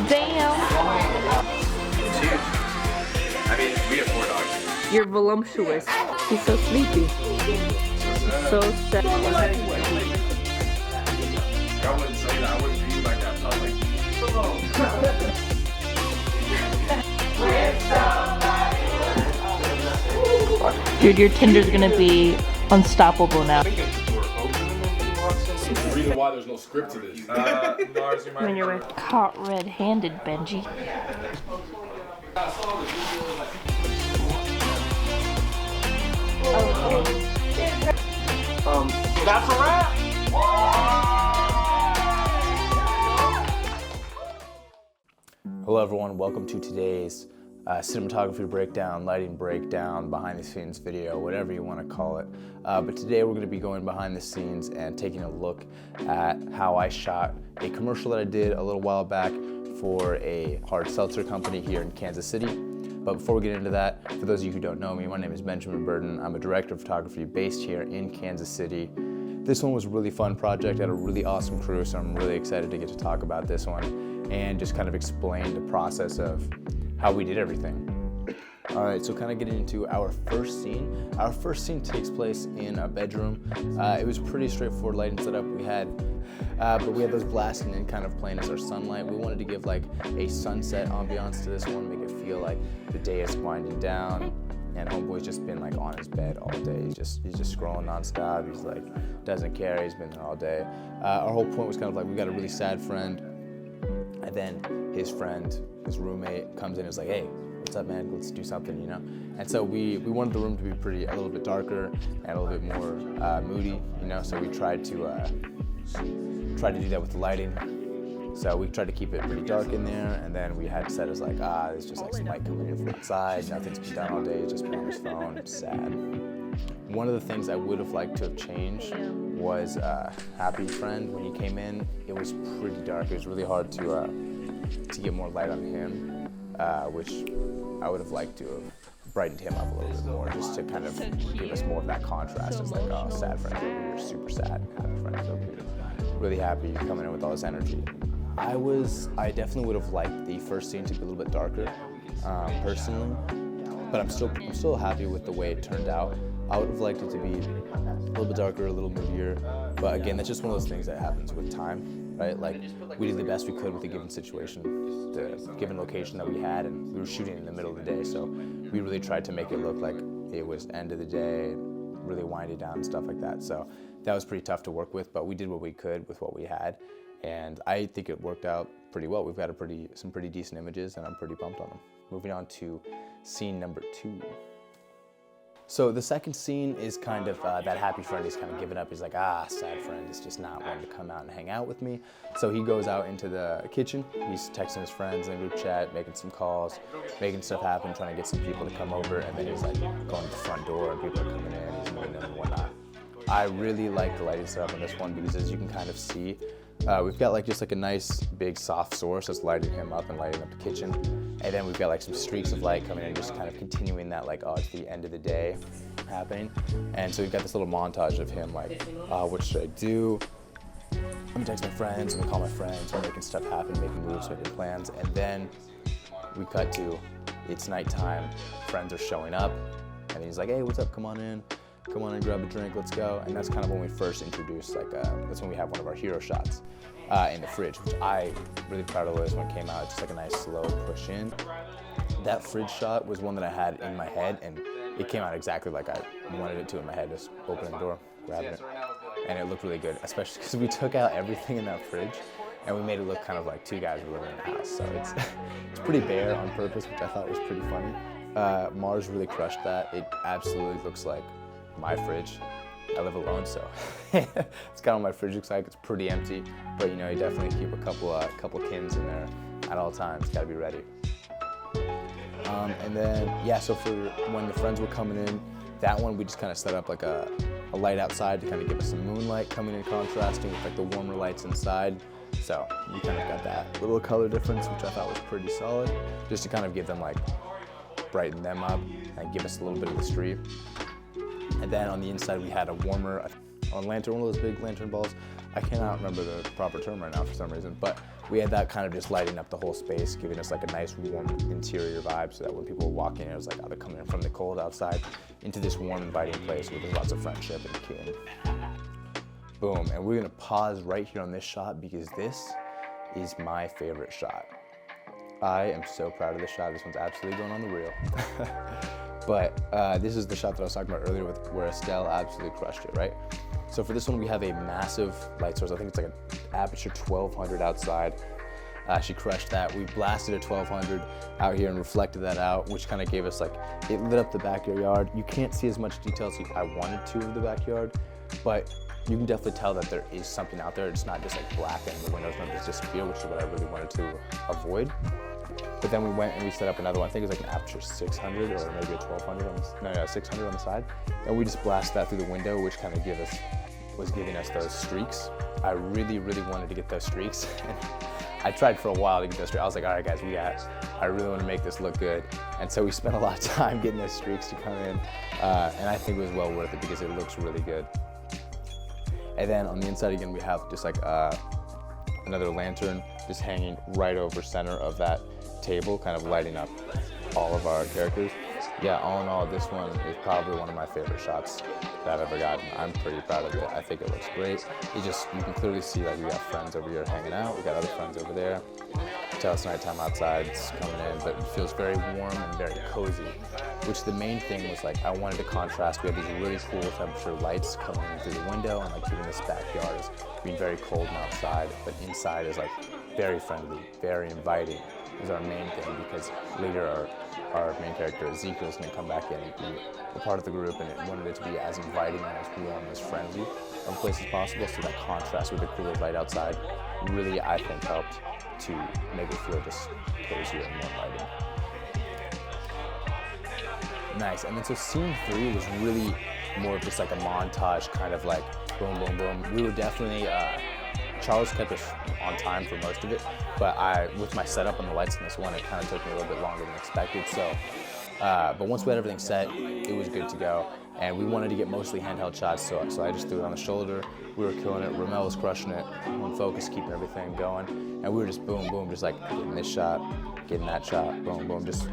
Damn. It's huge. I mean, we have 4 dogs. You're voluptuous. He's so sleepy. So sad. I wouldn't say that. I wouldn't be like that public. Dude, your Tinder's gonna be unstoppable now. The reason why there's no script to this. Mars, you When you're caught red-handed, Benji. That's a wrap. Hello everyone, welcome to today's cinematography breakdown, lighting breakdown, behind the scenes video, whatever you want to call it. But today we're going to be going behind the scenes and taking a look at how I shot a commercial that I did a little while back for a hard seltzer company here in Kansas City. But before we get into that, for those of you who don't know me, my name is Benjamin Burton. I'm a director of photography based here in Kansas City. This one was a really fun project. I had a really awesome crew, so I'm really excited to get to talk about this one and just kind of explain the process of how we did everything. All right, so kind of getting into our first scene. Our first scene takes place in a bedroom. It was pretty straightforward lighting setup. But we had those blasting in kind of playing as our sunlight. We wanted to give like a sunset ambiance to this one, make it feel like the day is winding down. And homeboy's just been like on his bed all day. He's just scrolling nonstop. He's like, doesn't care, he's been there all day. Our whole point was kind of like, we got a really sad friend. And then his friend, his roommate comes in and is like, hey, what's up, man? Let's do something, you know? And so we wanted the room to be a little bit darker and a little bit more moody, you know? So we tried to do that with the lighting. So we tried to keep it pretty dark in there, and then we had set as like, there's just like some light coming in from outside, nothing's been done all day, just been on his phone, it's sad. One of the things I would have liked to have changed was Happy Friend. When he came in, it was pretty dark. It was really hard to get more light on him, which I would have liked to have brightened him up a little bit more, just to kind of give us more of that contrast. It's like, oh, sad friend's over here, super sad. Happy friend's over here, really happy, coming in with all this energy. I definitely would have liked the first scene to be a little bit darker, personally, but I'm still happy with the way it turned out. I would have liked it to be a little bit darker, a little moodier, but again, that's just one of those things that happens with time, right? Like, we did the best we could with the given situation, the given location that we had, and we were shooting in the middle of the day, so we really tried to make it look like it was end of the day, really winding down and stuff like that. So that was pretty tough to work with, but we did what we could with what we had. And I think it worked out pretty well. We've got some pretty decent images, and I'm pretty pumped on them. Moving on to scene number 2. So the second scene is kind of that happy friend is kind of giving up. He's like, sad friend is just not wanting to come out and hang out with me. So he goes out into the kitchen. He's texting his friends in a group chat, making some calls, making stuff happen, trying to get some people to come over. And then he's like going to the front door, and people are coming in, he's meeting them and whatnot. I really like the lighting setup on this one because, as you can kind of see, we've got just a nice big soft source that's lighting him up and lighting up the kitchen. And then we've got like some streaks of light coming in, just kind of continuing that like, it's the end of the day happening. And so we've got this little montage of him like, what should I do? Let me text my friends, let me call my friends, we're making stuff happen, making moves, making plans. And then we cut to, it's nighttime, friends are showing up, and he's like, hey, what's up, come on in, grab a drink, let's go. And that's kind of when we first introduced, that's when we have one of our hero shots in the fridge, which I really proud of the way this one came out. It's just like a nice slow push in. That fridge shot was one that I had in my head, and it came out exactly like I wanted it to in my head, just opening the door, grabbing it. And it looked really good, especially because we took out everything in that fridge and we made it look kind of like 2 guys were living in the house. So it's pretty bare on purpose, which I thought was pretty funny. Mars really crushed that. It absolutely looks like my fridge. I live alone, so it's kind of my fridge looks like. It's pretty empty, but you know, you definitely keep a couple Kins in there at all times. Got to be ready. And then, so for when the friends were coming in, that one we just kind of set up like a light outside to kind of give us some moonlight coming in, contrasting with like the warmer lights inside. So you kind of got that little color difference, which I thought was pretty solid, just to kind of give them like, brighten them up and give us a little bit of the street. And then on the inside we had a warmer lantern, one of those big lantern balls. I cannot remember the proper term right now for some reason, but we had that kind of just lighting up the whole space, giving us like a nice warm interior vibe so that when people were walking in, it was like, oh, they're coming in from the cold outside into this warm, inviting place where there's lots of friendship and kin. Boom, and we're gonna pause right here on this shot because this is my favorite shot. I am so proud of this shot. This one's absolutely going on the reel. But this is the shot that I was talking about earlier with where Estelle absolutely crushed it, right? So for this one, we have a massive light source. I think it's like an aperture 1200 outside. She crushed that. We blasted a 1200 out here and reflected that out, which kind of gave us like, it lit up the backyard. You can't see as much detail as I wanted to of the backyard, but you can definitely tell that there is something out there. It's not just like black and the windows don't just disappear, which is what I really wanted to avoid. But then we went and we set up another one. I think it was like an aperture 600 or maybe a 1200 on the, 600 on the side. And we just blasted that through the window, which kind of was giving us those streaks. I really, really wanted to get those streaks. I tried for a while to get those streaks. I was like, all right guys, I really want to make this look good. And so we spent a lot of time getting those streaks to come in. And I think it was well worth it because it looks really good. And then on the inside again, we have just like another lantern just hanging right over center of that table, kind of lighting up all of our characters. Yeah, all in all, this one is probably one of my favorite shots that I've ever gotten. I'm pretty proud of it. I think it looks great. You can clearly see like we got friends over here hanging out. We got other friends over there. Tell it's nighttime outside, it's coming in, but it feels very warm and very cozy. Which the main thing was like, I wanted to contrast. We had these really cool temperature lights coming in through the window and like keeping this backyard as being very cold and outside, but inside is like very friendly, very inviting is our main thing because later our main character Ezekiel is going to come back in and be a part of the group, and it wanted it to be as inviting and as warm and as friendly of a place as possible. So that contrast with the cooler light outside really, I think, helped to make it feel just cozier and more inviting. Nice. And then so scene 3 was really more of just like a montage, kind of like boom, boom, boom. We were definitely, Charles kept us on time for most of it, but with my setup on the lights in this one, it kind of took me a little bit longer than expected. So, but once we had everything set, it was good to go. And we wanted to get mostly handheld shots, so I just threw it on the shoulder. We were killing it. Romel was crushing it, on focus, keeping everything going. And we were just boom, boom, just like getting this shot, getting that shot, boom, boom, just.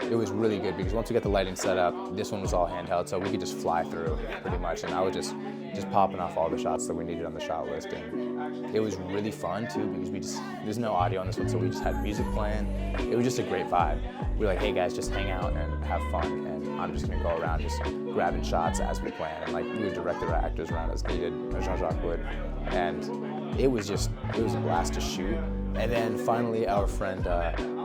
It was really good because once we got the lighting set up, this one was all handheld, so we could just fly through pretty much. And I was just popping off all the shots that we needed on the shot list. And it was really fun too because there's no audio on this one, so we just had music playing. It was just a great vibe. We were like, hey guys, just hang out and have fun. And I'm just gonna go around just grabbing shots as we plan. And like we would direct our actors around as needed, as Jean-Jacques would. And it was a blast to shoot. And then finally our friend,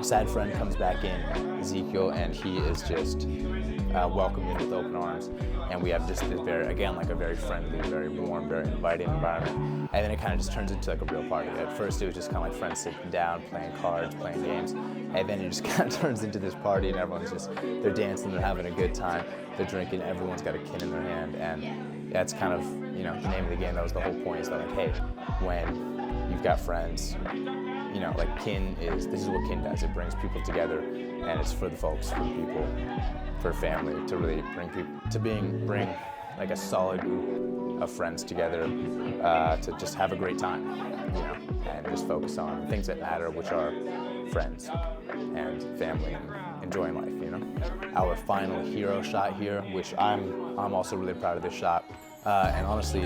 sad friend comes back in, Ezekiel, and he is just welcomed in with open arms. And we have just this a very friendly, very warm, very inviting environment. And then it kind of just turns into like a real party. At first it was just kind of like friends sitting down, playing cards, playing games. And then it just kind of turns into this party and everyone's they're dancing, they're having a good time, they're drinking, everyone's got a kin in their hand. And that's kind of, the name of the game. That was the whole point, is that like, hey, when you've got friends, like this is what kin does. It brings people together, and it's for the folks, for the people, for family, to really bring people, bring like a solid group of friends together to just have a great time, and just focus on things that matter, which are friends and family and enjoying life, Our final hero shot here, which I'm also really proud of this shot. And honestly,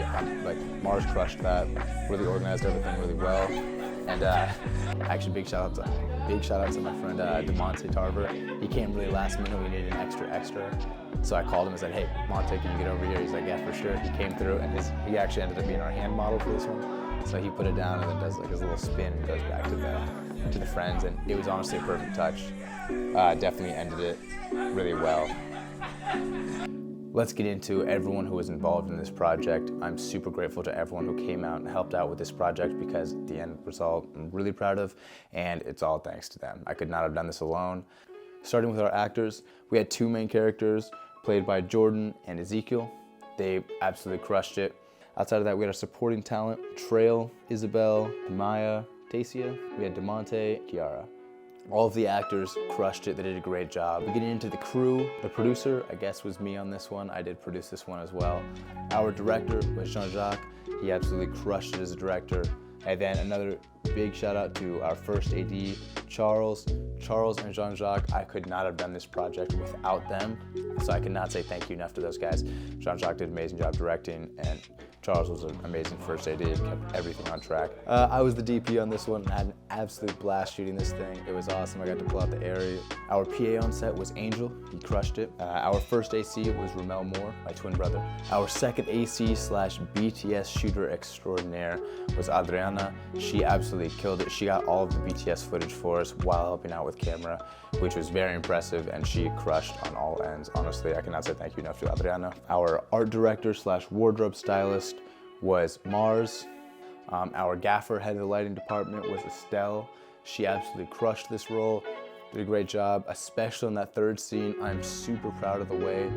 Mars crushed that, really organized everything really well. And actually, big shout out to my friend Demontay Tarver. He came really last minute. We needed an extra. So I called him and said, "Hey, Monte, can you get over here?" He's like, "Yeah, for sure." He came through, and he actually ended up being our hand model for this one. So he put it down and then does like his little spin and goes back to the friends, and it was honestly a perfect touch. Definitely ended it really well. Let's get into everyone who was involved in this project. I'm super grateful to everyone who came out and helped out with this project because the end result I'm really proud of, and it's all thanks to them. I could not have done this alone. Starting with our actors, we had 2 main characters played by Jordon and Ezekiel. They absolutely crushed it. Outside of that, we had our supporting talent, Trail, Isabelle, Tamiah, Tasia. We had Demontay, Kearra. All of the actors crushed it. They did a great job. Getting into the crew, the producer, I guess, was me on this one. I did produce this one as well. Our director was Jean-Jacques. He absolutely crushed it as a director. And then another big shout out to our first AD, Charles and Jean-Jacques. I could not have done this project without them, so I cannot say thank you enough to those guys. Jean-Jacques did an amazing job directing, and Charles was an amazing first AD and kept everything on track. I was the DP on this one and I had an absolute blast shooting this thing. It was awesome. I got to pull out the area. Our PA on set was Angel. He crushed it. Our first AC was Romel Moore, my twin brother. Our second AC / BTS shooter extraordinaire was Adriana. She absolutely killed it. She got all of the BTS footage for us while helping out with camera, which was very impressive, and she crushed on all ends. Honestly, I cannot say thank you enough to Adriana. Our art director / wardrobe stylist was Mars. Our gaffer, head of the lighting department, was Estelle. She absolutely crushed this role, did a great job, especially in that third scene. I'm super proud of the way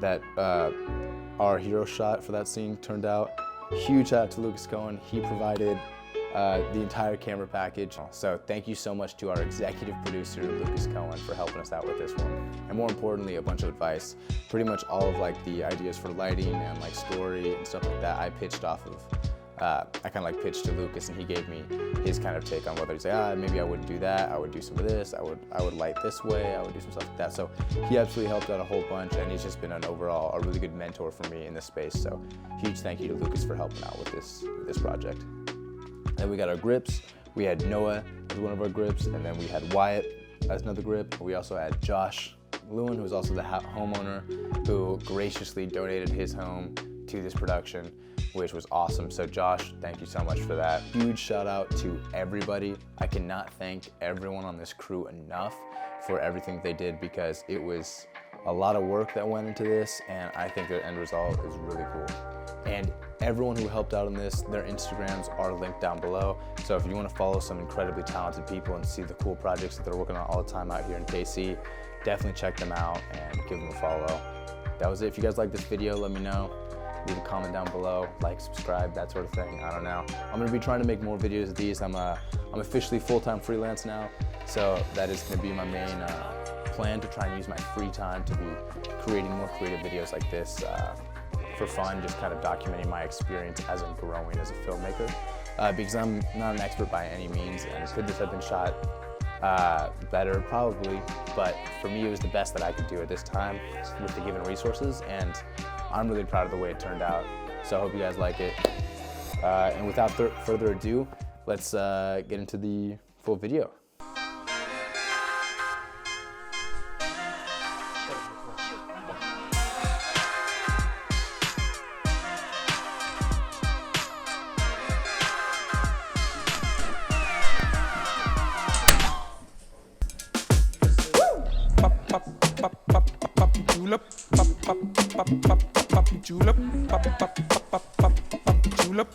that our hero shot for that scene turned out. Huge shout out to Lucas Cohen. He provided the entire camera package. So thank you so much to our executive producer, Lucas Cohen, for helping us out with this one. And more importantly, a bunch of advice. Pretty much all of like the ideas for lighting and like story and stuff like that, I pitched off of, I kind of like pitched to Lucas, and he gave me his kind of take on whether he's like, maybe I wouldn't do that, I would do some of this, I would light this way, I would do some stuff like that. So he absolutely helped out a whole bunch, and he's just been an overall, a really good mentor for me in this space. So huge thank you to Lucas for helping out with this project. Then we got our grips. We had Noah as one of our grips, and then we had Wyatt as another grip. We also had Josh Lewin, who was also the homeowner, who graciously donated his home to this production, which was awesome. So Josh, thank you so much for that. Huge shout out to everybody. I cannot thank everyone on this crew enough for everything they did, because it was a lot of work that went into this, and I think the end result is really cool. And everyone who helped out on this, their Instagrams are linked down below. So if you want to follow some incredibly talented people and see the cool projects that they're working on all the time out here in KC, definitely check them out and give them a follow. That was it. If you guys like this video, let me know. Leave a comment down below, like, subscribe, that sort of thing. I don't know. I'm gonna be trying to make more videos of these. I'm officially full-time freelance now, so that is gonna be my main plan, to try and use my free time to be creating more creative videos like this for fun, just kind of documenting my experience as I'm growing as a filmmaker. Because I'm not an expert by any means, and could this have been shot better? Probably, but for me it was the best that I could do at this time with the given resources, and I'm really proud of the way it turned out. So I hope you guys like it. And without further ado, let's get into the full video. julep, pop, pop, pop, pop, pop, julep, pop, pop, pop, pop, pop, pop, julep.